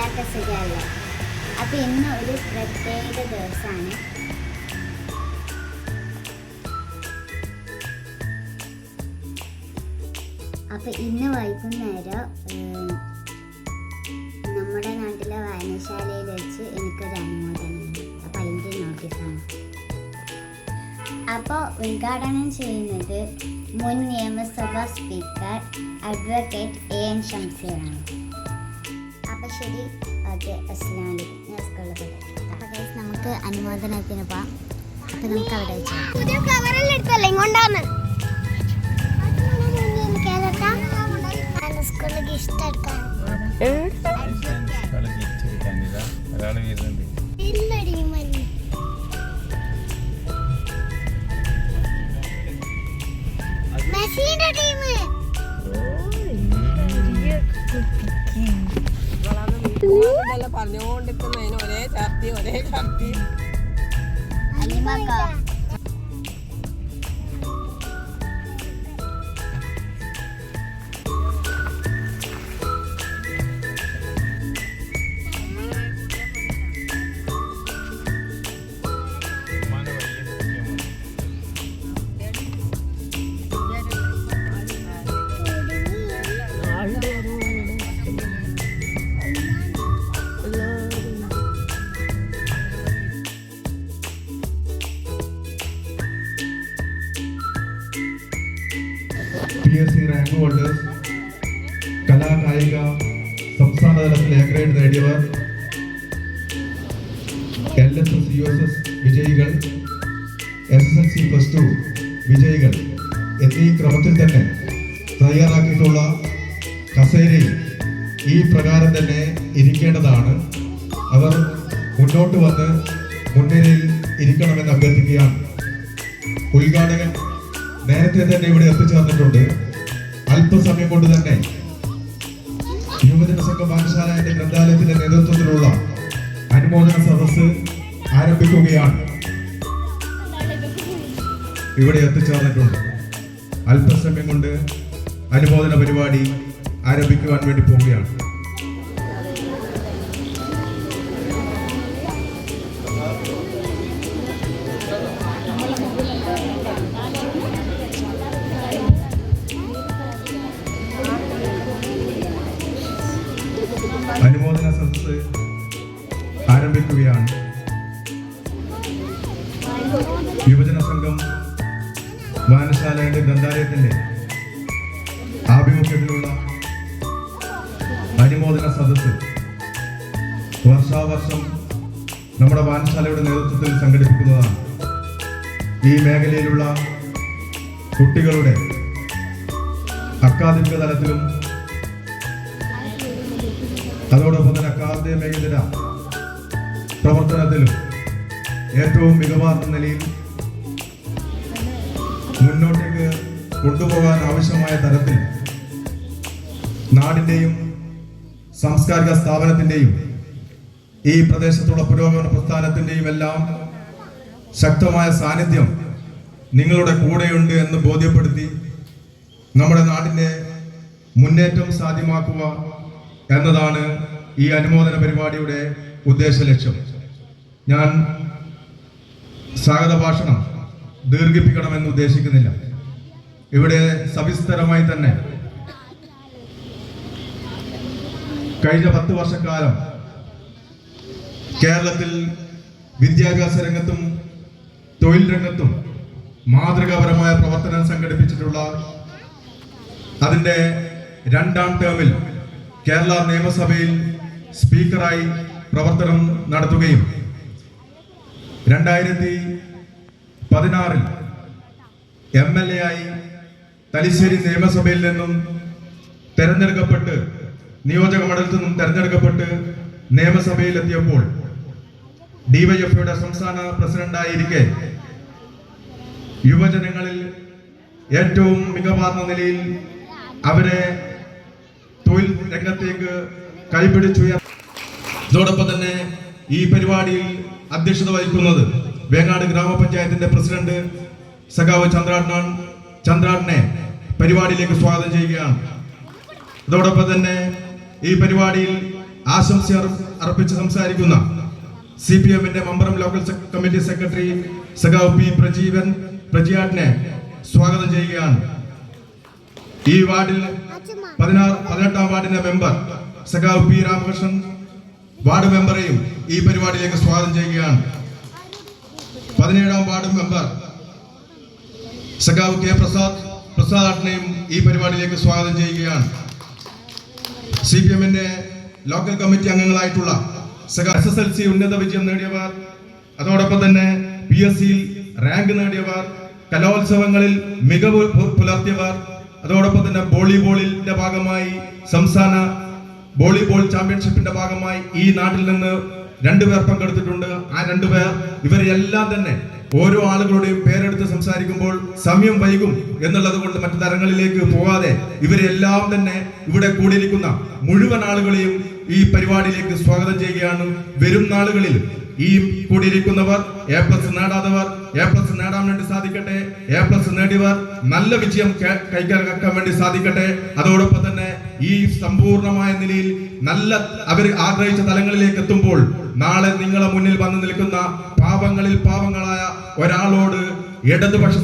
എല്ലാവർക്കും സുഖമല്ലേ? അപ്പോൾ ഇന്ന് ഒരു പ്രത്യേക ദിവസമാണ്. അപ്പോൾ ഇന്ന് വൈകുന്നേരം നമ്മുടെ നാട്ടിലെ വായനശാലയിൽ വെച്ച് എനിക്കൊരു അനുമോദനമുണ്ട്. അപ്പോൾ അതിൻ്റെ നോട്ടീസാണ്. അപ്പോൾ ഉദ്ഘാടനം ചെയ്യുന്നത് മുൻ നിയമസഭാ സ്പീക്കർ അഡ്വക്കേറ്റ് എൻ ഷംസീറാണ്. അപ്പോൾ ശരി, ഓക്കെ, അസ്സലാമു അലൈക്കും. ഞാൻ സ്കൂളിൽ പോയിട്ട്. അപ്പോൾ ഗൈസ്, നമുക്ക് അനുമോദനത്തിന് പോവാം. അപ്പോൾ നമുക്ക് അവിടെ വെച്ചാൽ സ്കൂളിലേക്ക് ഇഷ്ടമെടുക്കാൻ പറഞ്ഞുകൊണ്ടിരിക്കുന്നതിന് ഒരേ ചർത്തി PSC റാങ്ക് ഹോൾഡേഴ്സ്, കലാകായിക സംസ്ഥാന തലത്തിൽ എ ഗ്രേഡ് നേടിയവർ, LSS USS വിജയികൾ, SSLC +2 വിജയികൾ എന്നീ ക്രമത്തിൽ തന്നെ തയ്യാറാക്കിയിട്ടുള്ള കസേരയിൽ ഈ പ്രകാരം തന്നെ ഇരിക്കേണ്ടതാണ്. അവർ മുന്നോട്ട് വന്ന് മുൻനിരയിൽ ഇരിക്കണമെന്ന് അഭ്യർത്ഥിക്കുകയാണ്. ഉദ്ഘാടകൻ നേരത്തെ തന്നെ ഇവിടെ എത്തിച്ചേർന്നിട്ടുണ്ട്. അല്പസമയം കൊണ്ട് തന്നെ യുവജന സംഘം വായനശാലയുടെ ഗ്രന്ഥാലയത്തിന്റെ നേതൃത്വത്തിലുള്ള അനുമോദന സദസ്സ് ആരംഭിക്കുകയാണ്. ഇവിടെ എത്തിച്ചേർന്നിട്ടുണ്ട്. അല്പസമയം കൊണ്ട് അനുമോദന പരിപാടി ആരംഭിക്കുവാൻ വേണ്ടി പോവുകയാണ്. അനുമോദന സദസ്സ് ആരംഭിക്കുകയാണ്. യുവജന സംഘം വായനശാലയുടെ ഗ്രന്ഥാലയത്തിന്റെ ആഭിമുഖ്യത്തിലുള്ള അനുമോദന സദസ്സ് വർഷാവർഷം നമ്മുടെ വായനശാലയുടെ നേതൃത്വത്തിൽ സംഘടിപ്പിക്കുന്നതാണ്. ഈ മേഖലയിലുള്ള കുട്ടികളുടെ അക്കാദമിക തലത്തിലും അതോടൊപ്പം തന്നെ അക്കാദമികേതര പ്രവർത്തനത്തിലും ഏറ്റവും മികവാർന്ന നിലയിൽ മുന്നോട്ടേക്ക് കൊണ്ടുപോകാൻ ആവശ്യമായ തരത്തിൽ നാടിൻ്റെയും സാംസ്കാരിക സ്ഥാപനത്തിൻ്റെയും ഈ പ്രദേശത്തുള്ള പുരോഗമന പ്രസ്ഥാനത്തിൻ്റെയും എല്ലാം ശക്തമായ സാന്നിധ്യം നിങ്ങളുടെ കൂടെയുണ്ട് എന്ന് ബോധ്യപ്പെടുത്തി നമ്മുടെ നാടിൻ്റെ മുന്നേറ്റം സാധ്യമാക്കുക എന്നതാണ് ഈ അനുമോദന പരിപാടിയുടെ ഉദ്ദേശ ലക്ഷ്യം. ഞാൻ സ്വാഗത ഭാഷണം ദീർഘിപ്പിക്കണമെന്ന് ഉദ്ദേശിക്കുന്നില്ല. ഇവിടെ സവിസ്തരമായി തന്നെ കഴിഞ്ഞ 10 വർഷക്കാലം കേരളത്തിൽ വിദ്യാഭ്യാസ രംഗത്തും തൊഴിൽ രംഗത്തും മാതൃകാപരമായ പ്രവർത്തനം സംഘടിപ്പിച്ചിട്ടുള്ള അതിൻ്റെ 2ാം ടേമിൽ കേരള നിയമസഭയിൽ സ്പീക്കറായി പ്രവർത്തനം നടത്തുകയും 2016 MLA ആയി തലശ്ശേരി നിയമസഭയിൽ നിന്നും തെരഞ്ഞെടുക്കപ്പെട്ട് നിയോജക മണ്ഡലത്തിൽ നിന്നും തെരഞ്ഞെടുക്കപ്പെട്ട് നിയമസഭയിൽ എത്തിയപ്പോൾ DYFയുടെ സംസ്ഥാന പ്രസിഡന്റായിരിക്കെ യുവജനങ്ങളിൽ ഏറ്റവും മികവാർന്ന നിലയിൽ അവരെ തൊഴിൽ രംഗത്തേക്ക് കൈപിടിച്ചുയർ. ഇതോടൊപ്പം തന്നെ ഈ പരിപാടിയിൽ അധ്യക്ഷത വഹിക്കുന്നത് വേങ്ങാട് ഗ്രാമപഞ്ചായത്തിന്റെ പ്രസിഡന്റ് സഖാവ് ചന്ദ്രാടനെ പരിപാടിയിലേക്ക് സ്വാഗതം ചെയ്യുകയാണ്. അതോടൊപ്പം തന്നെ ഈ പരിപാടിയിൽ ആശംസ അർപ്പിച്ച് സംസാരിക്കുന്ന CPMന്റെ മമ്പറം ലോക്കൽ കമ്മിറ്റി സെക്രട്ടറി സഖാവ് പി പ്രജിയാട്ടിനെ സ്വാഗതം ചെയ്യുകയാണ്. ഈ വാർഡിൽ 18ാം വാർഡിന്റെ മെമ്പർ സഖാവ് പി രാമകൃഷ്ണൻ വാർഡ് മെമ്പറെയും ഈ പരിപാടിയിലേക്ക് സ്വാഗതം ചെയ്യുകയാണ്. 17ാം വാർഡ് മെമ്പർ സഖാവ് കെ പ്രസാദിനെയും ഈ പരിപാടിയിലേക്ക് സ്വാഗതം ചെയ്യുകയാണ്. CPMന്റെ ലോക്കൽ കമ്മിറ്റി അംഗങ്ങളായിട്ടുള്ള SSLC ഉന്നത വിജയം നേടിയവർ, അതോടൊപ്പം തന്നെ PSCയിൽ റാങ്ക് നേടിയവർ, കലോത്സവങ്ങളിൽ മികവ് പുലർത്തിയവർ, അതോടൊപ്പം തന്നെ വോളിബോളിന്റെ ഭാഗമായി സംസ്ഥാന വോളിബോൾ ചാമ്പ്യൻഷിപ്പിന്റെ ഭാഗമായി ഈ നാട്ടിൽ നിന്ന് 2 പേർ പങ്കെടുത്തിട്ടുണ്ട്. ആ 2 പേർ ഇവരെല്ലാം തന്നെ ഓരോ ആളുകളുടെയും പേരെടുത്ത് സംസാരിക്കുമ്പോൾ സമയം വൈകും എന്നുള്ളത് കൊണ്ട് മറ്റു തരങ്ങളിലേക്ക് പോകാതെ ഇവരെല്ലാം തന്നെ ഇവിടെ കൂടിയിരിക്കുന്ന മുഴുവൻ ആളുകളെയും ഈ പരിപാടിയിലേക്ക് സ്വാഗതം ചെയ്യുകയാണ്. വരും നാളുകളിൽ ഈ കൂടിയിരിക്കുന്നവർ A+ നേടാത്തവർ A+ നേടാൻ വേണ്ടി സാധിക്കട്ടെ, A+ നേടിയവർ നല്ല വിജയം കൈകാക്കാൻ വേണ്ടി സാധിക്കട്ടെ. അതോടൊപ്പം തന്നെ ഈ സമ്പൂർണമായ നിലയിൽ നല്ല അവർ ആഗ്രഹിച്ച തലങ്ങളിലേക്ക് എത്തുമ്പോൾ നാളെ നിങ്ങളെ മുന്നിൽ വന്നു നിൽക്കുന്ന പാപങ്ങളിൽ പാവങ്ങളായ ഒരാളോട് ഇടതുപക്ഷ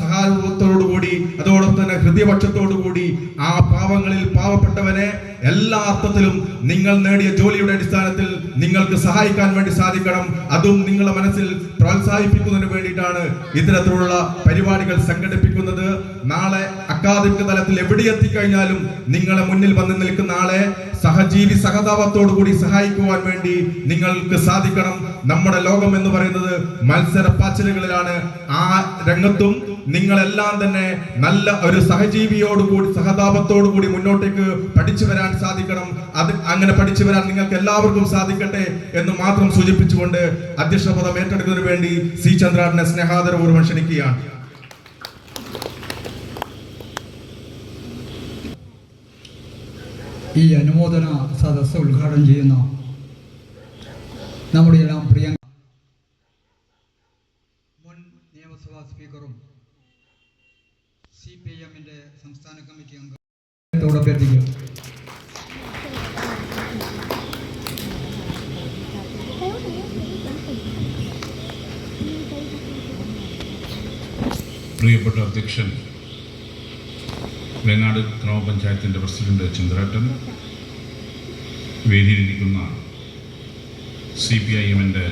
സഹായത്തോടുകൂടി അതോടൊപ്പം തന്നെ ഹൃദയപക്ഷത്തോടുകൂടി ആ പാവങ്ങളിൽ പാവപ്പെട്ടവനെ എല്ലാ അർത്ഥത്തിലും നിങ്ങൾ നേടിയ ജോലിയുടെ അടിസ്ഥാനത്തിൽ നിങ്ങൾക്ക് സഹായിക്കാൻ വേണ്ടി സാധിക്കണം. അതും നിങ്ങളുടെ മനസ്സിൽ പ്രോത്സാഹിപ്പിക്കുന്നതിന് വേണ്ടിയിട്ടാണ് ഇത്തരത്തിലുള്ള പരിപാടികൾ സംഘടിപ്പിക്കുന്നത്. നാളെ അക്കാദമിക് തലത്തിൽ എവിടെ എത്തിക്കഴിഞ്ഞാലും നിങ്ങളെ മുന്നിൽ വന്ന് നിൽക്കുന്ന ആളെ സഹജീവി സഹതാപത്തോടുകൂടി സഹായിക്കുവാൻ വേണ്ടി നിങ്ങൾക്ക് സാധിക്കണം. നമ്മുടെ ലോകം എന്ന് പറയുന്നത് മത്സര പാച്ചിലുകളിലാണ്. ആ രംഗത്തും നിങ്ങളെല്ലാം തന്നെ നല്ല ഒരു സഹജീവിയോടുകൂടി സഹതാപത്തോടുകൂടി മുന്നോട്ടേക്ക് പഠിച്ചു വരാൻ സാധിക്കണം. അത് അങ്ങനെ പഠിച്ചു വരാൻ നിങ്ങൾക്ക് എല്ലാവർക്കും സാധിക്കട്ടെ എന്ന് മാത്രം സൂചിപ്പിച്ചുകൊണ്ട് അധ്യക്ഷ പദം ഏറ്റെടുക്കുന്നതിന് വേണ്ടി C. ചന്ദ്രാടനെ സ്നേഹാദരപൂർവ്വം ക്ഷണിക്കുകയാണ്. ഈ അനുമോദന സദസ്സ് ഉദ്ഘാടനം ചെയ്യുന്ന നമ്മുടെ എല്ലാം പ്രിയങ്ക മുൻ നിയമസഭാ സ്പീക്കറും CPMന്റെ സംസ്ഥാന കമ്മിറ്റി അംഗത്തോട് അഭ്യർത്ഥിക്കും. പ്രിയപ്പെട്ട അധ്യക്ഷൻ വേങ്ങാട് ഗ്രാമപഞ്ചായത്തിൻ്റെ പ്രസിഡന്റ് ചന്ദ്രാട്ടൻ, വേദിയിലിരിക്കുന്ന CPIMന്റെ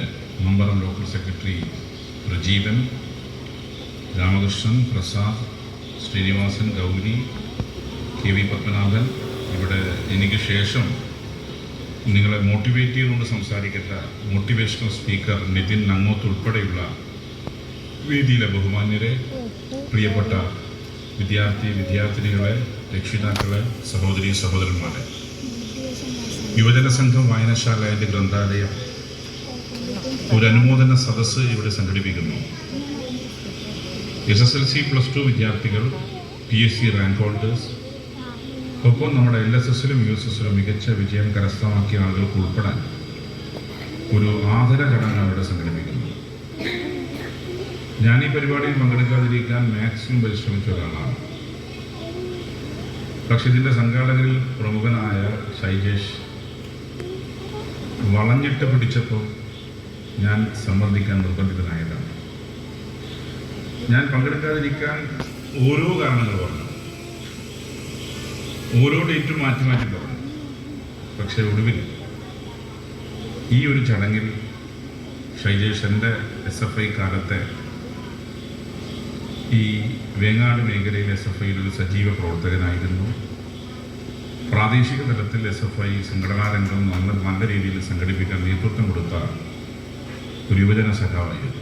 Mambaram local secretary Prajeevan, Ramakrishnan, Prasad, Srinivasan, Gauri, KV Padmanabhan, ഇവിടെ എനിക്ക് ശേഷം നിങ്ങളെ മോട്ടിവേറ്റ് ചെയ്തുകൊണ്ട് സംസാരിക്കേണ്ട മോട്ടിവേഷണൽ സ്പീക്കർ നിതിൻ നങ്ങോത്ത് ഉൾപ്പെടെയുള്ള വേദിയിലെ ബഹുമാന്യരെ, പ്രിയപ്പെട്ട വിദ്യാർത്ഥിനികളെ, രക്ഷിതാക്കളെ, സഹോദരീ സഹോദരന്മാരെ, യുവജന സംഘം വായനശാല എൻ്റെ ഗ്രന്ഥാലയം ഒരു അനുമോദന സദസ്സ് ഇവിടെ സംഘടിപ്പിക്കുന്നു. SSLC +2 വിദ്യാർത്ഥികൾ, PSC റാങ്ക് ഹോൾഡേഴ്സ്, ഒപ്പം നമ്മുടെ LSSലും USSലും മികച്ച വിജയം കരസ്ഥമാക്കിയ ആളുകൾക്ക് ഉൾപ്പെടാൻ ഒരു ആദര ചടങ്ങാണ് ഇവിടെ സംഘടിപ്പിക്കുന്നത്. ഞാൻ ഈ പരിപാടിയിൽ പങ്കെടുക്കാതിരിക്കാൻ മാക്സിമം പരിശ്രമിച്ച ഒരാളാണ്. പക്ഷെ ഇതിൻ്റെ സംഘാടകരിൽ പ്രമുഖനായ ഷൈജേഷ് വളഞ്ഞിട്ട് പിടിച്ചപ്പോൾ ഞാൻ സമ്മർദ്ദിക്കാൻ നിർബന്ധിതനായതാണ്. ഞാൻ പങ്കെടുക്കാതിരിക്കാൻ ഓരോ കാരണങ്ങൾ പറഞ്ഞു, ഓരോ ഡേറ്റും മാറ്റി മാറ്റി പറഞ്ഞു. പക്ഷെ ഒടുവിൽ ഈ ഒരു ചടങ്ങിൽ ഷൈജേഷ് എൻ്റെ SFI കാലത്തെ ഈ വേങ്ങാട് മേഖലയിലെ SFIയിൽ ഒരു സജീവ പ്രവർത്തകനായിരുന്നു. പ്രാദേശിക തലത്തിൽ SFI സംഘടനാ രംഗം നല്ല രീതിയിൽ സംഘടിപ്പിക്കാൻ നേതൃത്വം കൊടുത്ത ഒരു യുവജന സഖാവായിരുന്നു.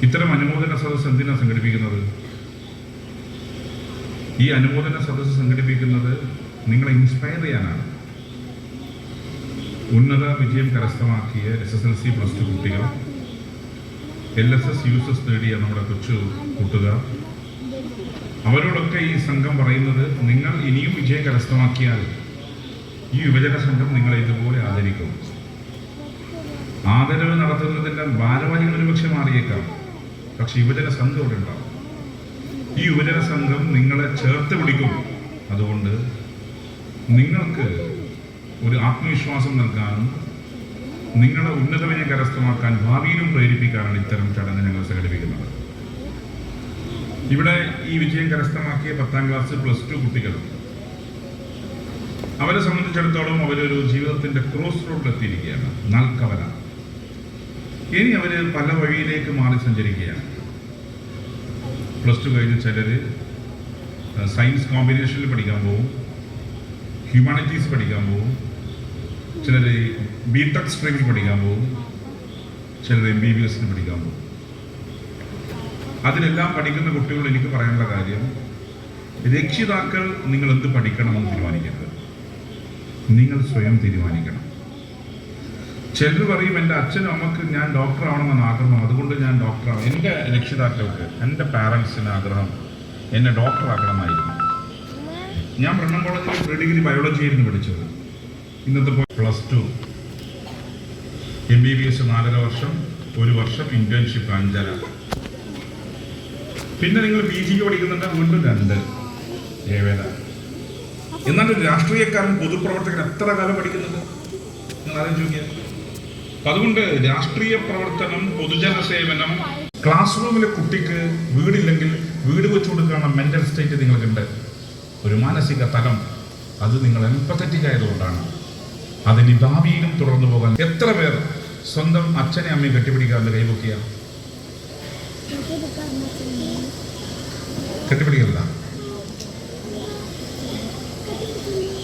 ഇത്തരം അനുമോദന സദസ്സ് എന്തിനാണ് സംഘടിപ്പിക്കുന്നത്? ഈ അനുമോദന സദസ്സ് സംഘടിപ്പിക്കുന്നത് നിങ്ങളെ ഇൻസ്പയർ ചെയ്യാനാണ്. ഉന്നത വിജയം കരസ്ഥമാക്കിയ SSLC +2 കുട്ടികൾ, LSS USS നേടിയ നമ്മുടെ കൊച്ചു കൂട്ടുകാർ, അവരോടൊക്കെ ഈ സംഘം പറയുന്നത്, നിങ്ങൾ ഇനിയും വിജയം കരസ്ഥമാക്കിയാൽ ഈ യുവജന സംഘം നിങ്ങളെ ഇതുപോലെ ആദരിക്കും. ആദരവ് നടത്തുന്നതിൻ്റെ ഭാരവാഹികൾ ഒരുപക്ഷെ മാറിയേക്കാം, പക്ഷെ യുവജന സംഘം ഇവിടെ ഉണ്ടാവും. ഈ യുവജന സംഘം നിങ്ങളെ ചേർത്ത് പിടിക്കും. അതുകൊണ്ട് നിങ്ങൾക്ക് ഒരു ആത്മവിശ്വാസം നൽകാനും നിങ്ങളുടെ ഉന്നത വിജയം കരസ്ഥമാക്കാൻ ഭാവിയിലും പ്രേരിപ്പിക്കാനാണ് ഇത്തരം ചടങ്ങ് ഞങ്ങൾ സംഘടിപ്പിക്കുന്നത്. ഇവിടെ ഈ വിജയം കരസ്ഥമാക്കിയ 10ാം ക്ലാസ് +2 കുട്ടികൾ, അവരെ സംബന്ധിച്ചിടത്തോളം അവരൊരു ജീവിതത്തിന്റെ ക്രോസ് റോഡിൽ എത്തിയിരിക്കുകയാണ്, നാൽക്കവല. ഇനി അവര് പല വഴിയിലേക്ക് മാറി സഞ്ചരിക്കുകയാണ്. +2 കഴിഞ്ഞ് ചിലര് സയൻസ് കോമ്പിനേഷനിൽ പഠിക്കാൻ പോകും, ഹ്യൂമാനിറ്റീസ് പഠിക്കാൻ പോകും, ചിലർ ബിടെക് സ്ട്രീമിൽ പഠിക്കാൻ പോകും, ചിലർ MBBS പഠിക്കാൻ പോകും. അതിലെല്ലാം പഠിക്കുന്ന കുട്ടികൾ എനിക്ക് പറയാനുള്ള കാര്യം, രക്ഷിതാക്കൾ നിങ്ങൾ എന്ത് പഠിക്കണമെന്ന് തീരുമാനിക്കരുത്, നിങ്ങൾ സ്വയം തീരുമാനിക്കണം. ചിലർ പറയും എൻ്റെ അച്ഛനും അമ്മക്ക് ഞാൻ ഡോക്ടർ ആവണമെന്നാണ് ആഗ്രഹം, അതുകൊണ്ട് ഞാൻ ഡോക്ടറാണ്. എൻ്റെ രക്ഷിതാക്കൾക്ക്, എൻ്റെ പാരൻസിന് ആഗ്രഹം എന്നെ ഡോക്ടറാക്കണമെന്നായിരുന്നു. ഞാൻ ബ്രണ്ണൻ കോളേജിൽ പ്രീ-ഡിഗ്രി ബയോളജിയായിരുന്നു പഠിച്ചത്. ഇന്നത്തെ +2 MBBS 4.5 വർഷം, 1 വർഷം ഇന്റേൺഷിപ്പ് 5.5. പിന്നെ നിങ്ങൾ PGക്ക് പഠിക്കുന്നുണ്ട്, വീണ്ടും 2 7. എന്നാൽ ഒരു രാഷ്ട്രീയക്കാരൻ, പൊതുപ്രവർത്തകൻ എത്ര കാലം പഠിക്കുന്നുണ്ട് നിങ്ങൾ ആലോചിച്ച് നോക്കിയാൽ. അതുകൊണ്ട് രാഷ്ട്രീയ പ്രവർത്തനം, പൊതുജന സേവനം, ക്ലാസ് റൂമിലെ കുട്ടിക്ക് വീടില്ലെങ്കിൽ വീട് വെച്ചു കൊടുക്കാനുള്ള മെന്റൽ സ്റ്റേറ്റ് നിങ്ങൾക്കുണ്ട്, ഒരു മാനസിക തലം. അത് നിങ്ങൾ എംപത്തറ്റിക് ആയതുകൊണ്ടാണ്. അതിന് ഭാവിയിലും തുടർന്നു പോകാൻ. എത്ര പേർ സ്വന്തം അച്ഛനെ അമ്മയും കെട്ടിപ്പിടിക്കാറുണ്ട്? കൈപൊക്കിയ കെട്ടിപ്പിടിക്കല്ല,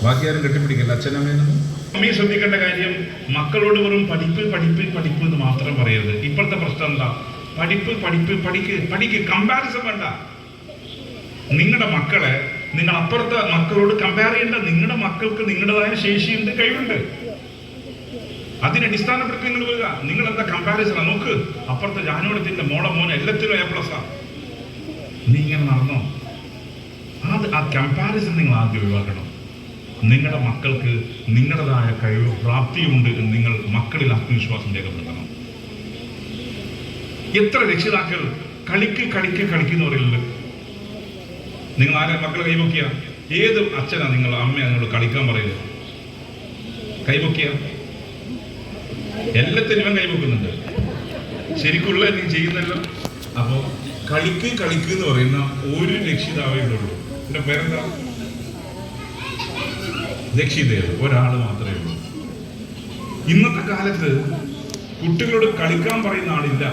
ബാക്കി ആരും കെട്ടിപ്പിടിക്കല്ല അച്ഛനമ്മയെന്ന്. അമ്മയെ ശ്രദ്ധിക്കേണ്ട കാര്യം, മക്കളോട് വെറും പഠിപ്പ് പഠിപ്പ് പഠിപ്പ് എന്ന് മാത്രം പറയരുത്. ഇപ്പോഴത്തെ പ്രശ്നം എന്താ? പഠിപ്പ് പഠിപ്പ് പഠിക്ക്, കമ്പാരിസൺ വേണ്ട. നിങ്ങളുടെ മക്കളെ നിങ്ങൾ അപ്പുറത്തെ മക്കളോട് കമ്പയർ ചെയ്യേണ്ട. നിങ്ങളുടെ മക്കൾക്ക് നിങ്ങളുടേതായ ശേഷിയുണ്ട്, കഴിവുണ്ട്. അതിനടിസ്ഥാനപ്പെടുത്തി നിങ്ങൾ വരിക. നിങ്ങൾ എന്താ കമ്പാരിസൺ നോക്ക്. അപ്പുറത്തെ ജാനുവടത്തിന്റെ മോൻ എല്ലാത്തിലും A+. നീ ഇങ്ങനെ നടന്നോ? ആ കമ്പാരിസൺ നിങ്ങൾ ആദ്യം ഒഴിവാക്കണം. നിങ്ങളുടെ മക്കൾക്ക് നിങ്ങളുടേതായ കഴിവ്, പ്രാപ്തിയുണ്ട് എന്ന് നിങ്ങൾ മക്കളിൽ ആത്മവിശ്വാസം രേഖപ്പെടുത്തണം. എത്ര രക്ഷിതാക്കൾ കളിക്ക് എന്ന് പറയുന്നത്? നിങ്ങൾ ആരെ മക്കളെ കൈപൊക്കിയ? ഏത് അച്ഛനാ നിങ്ങൾ അമ്മയാ നിങ്ങൾ കളിക്കാൻ പറയുന്നത്? കൈപൊക്കിയ എല്ലാത്തിനും ഇവൻ കൈപൊക്കുന്നുണ്ട്, ശരിക്കുള്ള നീ ചെയ്യുന്നല്ലോ. അപ്പോ കളിക്ക് എന്ന് പറയുന്ന ഒരു രക്ഷിതാവേ ഉള്ളൂ. എന്റെ പേരെന്താ? രക്ഷിതേവ്, ഒരാൾ മാത്രമേ ഉള്ളൂ. ഇന്നത്തെ കാലത്ത് കുട്ടികളോട് കളിക്കാൻ പറയുന്ന ആളില്ല.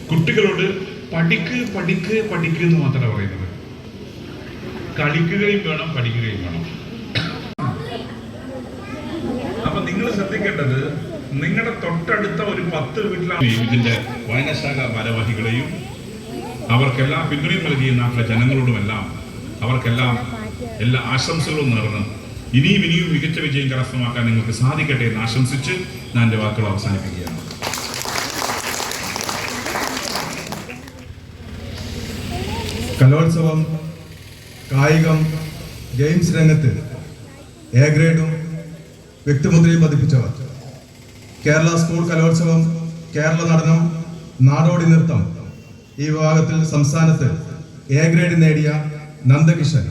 കുട്ടികളോട് പഠിക്ക് എന്ന് മാത്രമേ പറയുന്നത്. കളിക്കുകയും വേണം, പഠിക്കുകയും വേണം. അപ്പൊ നിങ്ങൾ ശ്രദ്ധിക്കേണ്ടത്, നിങ്ങളുടെ തൊട്ടടുത്ത ഒരു 10 വീട്ടിലാണ് ഇതിന്റെ വായനശാല ഭാരവാഹികളെയും അവർക്കെല്ലാം പിന്തുണയും നൽകിയ നാട്ടിലെ ജനങ്ങളോടുമെല്ലാം അവർക്കെല്ലാം എല്ലാ ആശംസകളും നേർന്ന് ഇനിയും മികച്ച വിജയം കരസ്ഥമാക്കാൻ നിങ്ങൾക്ക് സാധിക്കട്ടെ എന്ന് ആശംസിച്ച് ഞാൻ എൻ്റെ വാക്കുകൾ അവസാനിപ്പിക്കുകയാണ്. കലോത്സവം, കായികം, ഗെയിംസ് രംഗത്ത് A ഗ്രേഡും വ്യക്തിമുദ്രയും പതിപ്പിച്ചവർ, കേരള സ്കൂൾ കലോത്സവം, കേരള നടനം, നാടോടി നൃത്തം ഈ വിഭാഗത്തിൽ സംസ്ഥാനത്ത് A ഗ്രേഡ് നേടിയ നന്ദകിഷൻ,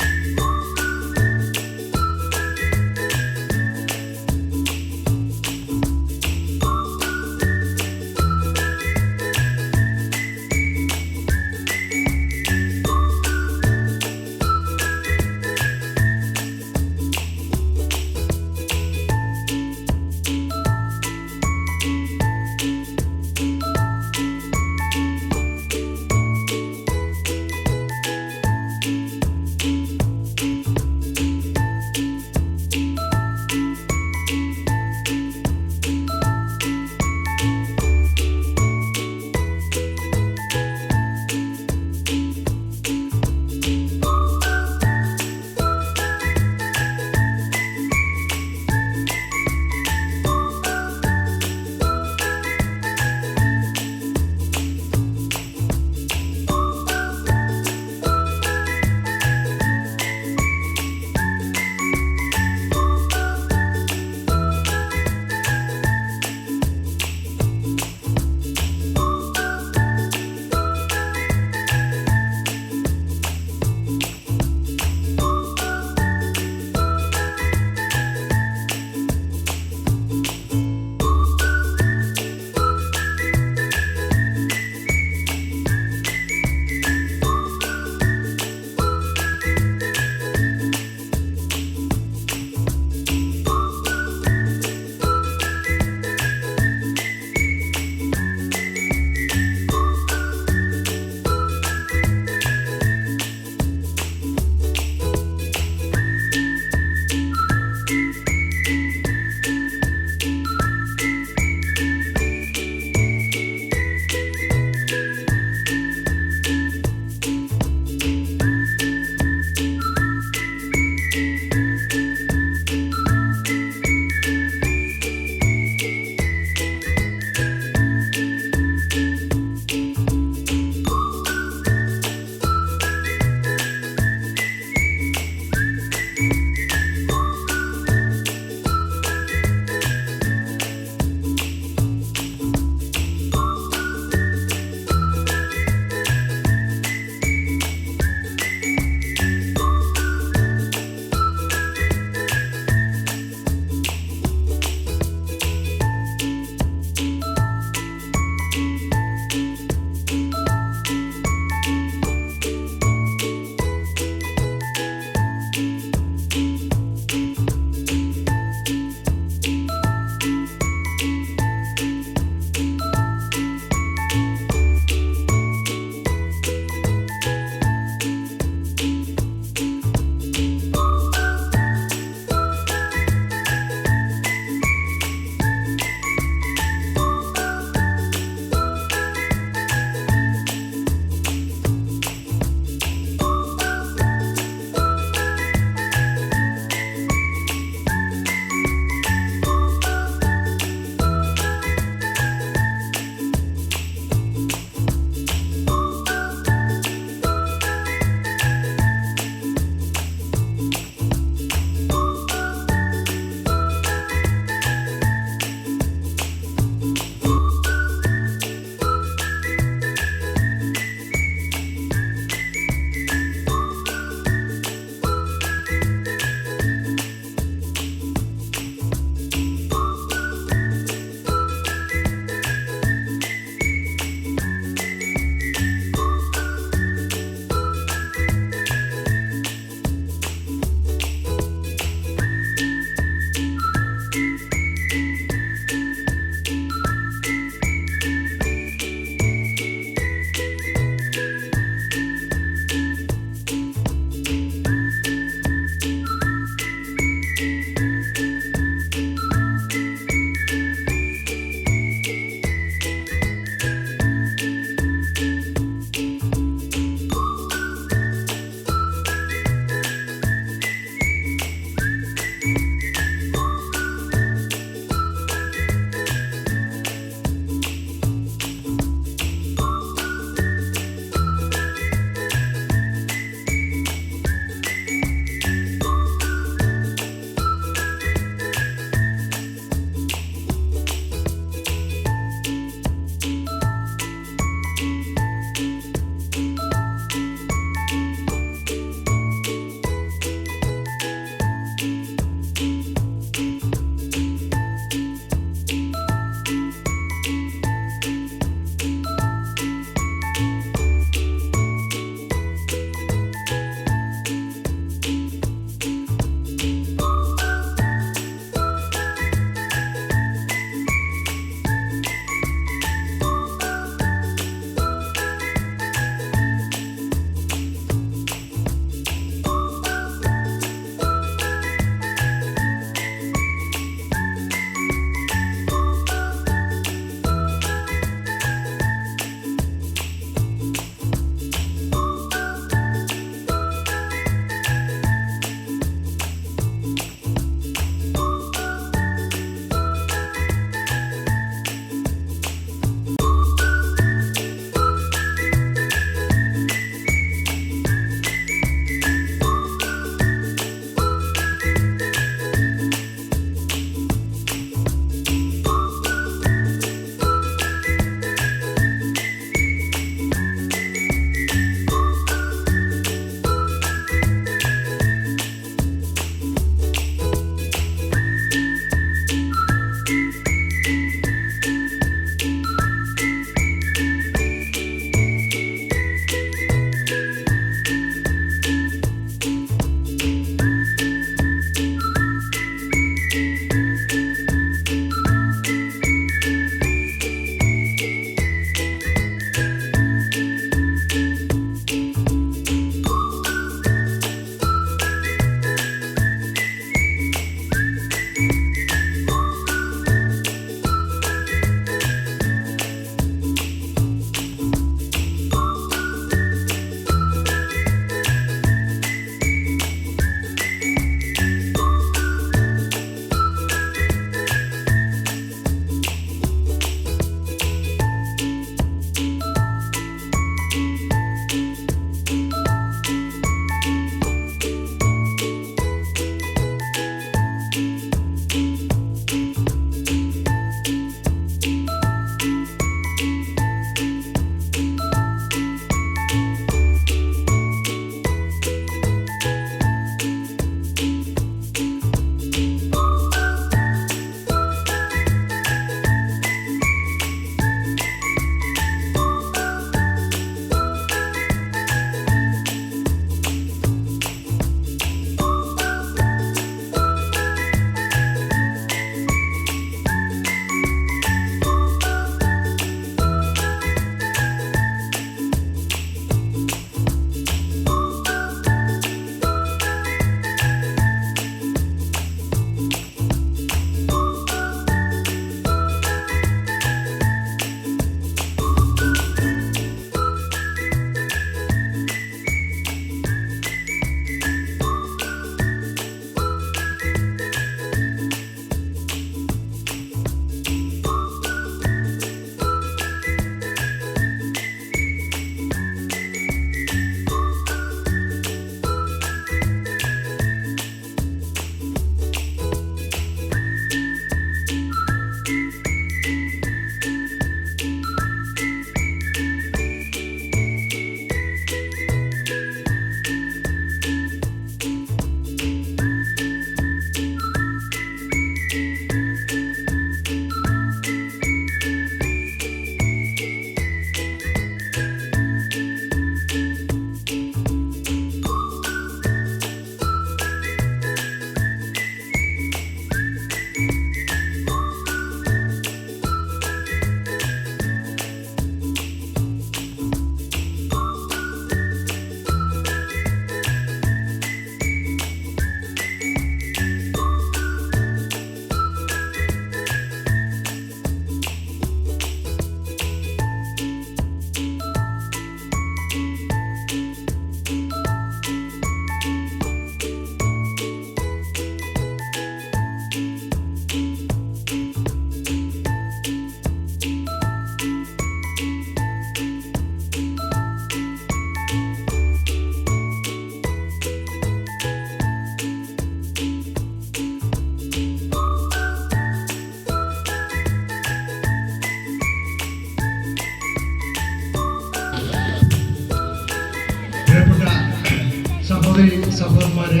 സഹോദരന്മാരെ,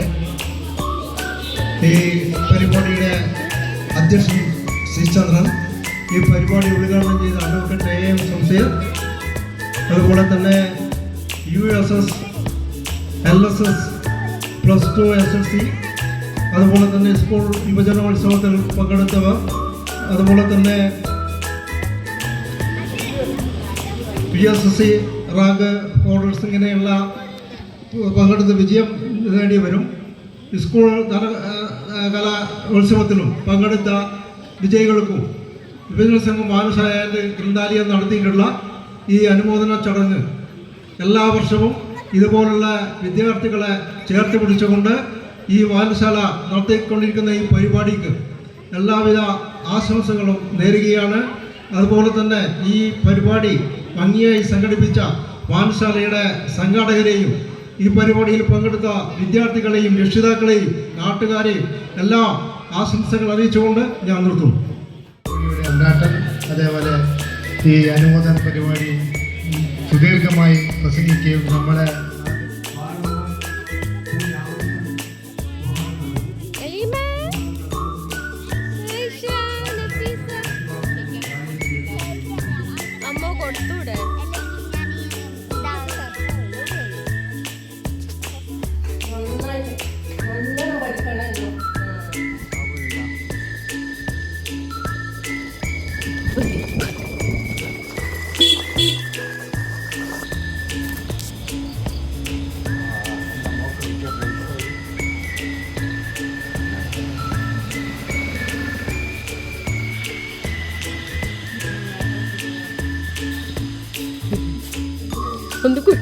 ഈ പരിപാടിയുടെ അധ്യക്ഷൻ സി ചന്ദ്രൻ, ഈ പരിപാടി ഉദ്ഘാടനം ചെയ്ത അഡ്വക്കേറ്റ് AM ശംസീർ, അതുപോലെ തന്നെ USS LSS +2 SLC, അതുപോലെ തന്നെ സ്കൂൾ യുവജനോത്സവത്തിൽ പങ്കെടുത്തവർ, അതുപോലെ തന്നെ PSSC റാങ്ക് ഹോൾഡേഴ്സ്, ഇങ്ങനെയുള്ള പങ്കെടുത്ത് വിജയം നേടിയവരും സ്കൂൾ കലോത്സവത്തിലും പങ്കെടുത്ത വിജയികൾക്കും വിഭജന സംഘം വായനശാലയുടെ ഗ്രന്ഥാലയം നടത്തിയിട്ടുള്ള ഈ അനുമോദന ചടങ്ങ് എല്ലാ വർഷവും ഇതുപോലുള്ള വിദ്യാർത്ഥികളെ ചേർത്ത് പിടിച്ചുകൊണ്ട് ഈ വായനശാല നടത്തിക്കൊണ്ടിരിക്കുന്ന ഈ പരിപാടിക്ക് എല്ലാവിധ ആശംസകളും നേരുകയാണ്. അതുപോലെ തന്നെ ഈ പരിപാടി ഭംഗിയായി സംഘടിപ്പിച്ച വായനശാലയുടെ സംഘാടകരെയും ഈ പരിപാടിയിൽ പങ്കെടുത്ത വിദ്യാർത്ഥികളെയും രക്ഷിതാക്കളെയും നാട്ടുകാരെയും എല്ലാ ആശംസകൾ അറിയിച്ചുകൊണ്ട് ഞാൻ നിർത്തുന്നു. അതേപോലെ ഈ അനുമോദന പരിപാടി സുദീർഘമായി പ്രസംഗിക്കുകയും നമ്മളെ കൊടുത്തൂടെ ഒന്ന്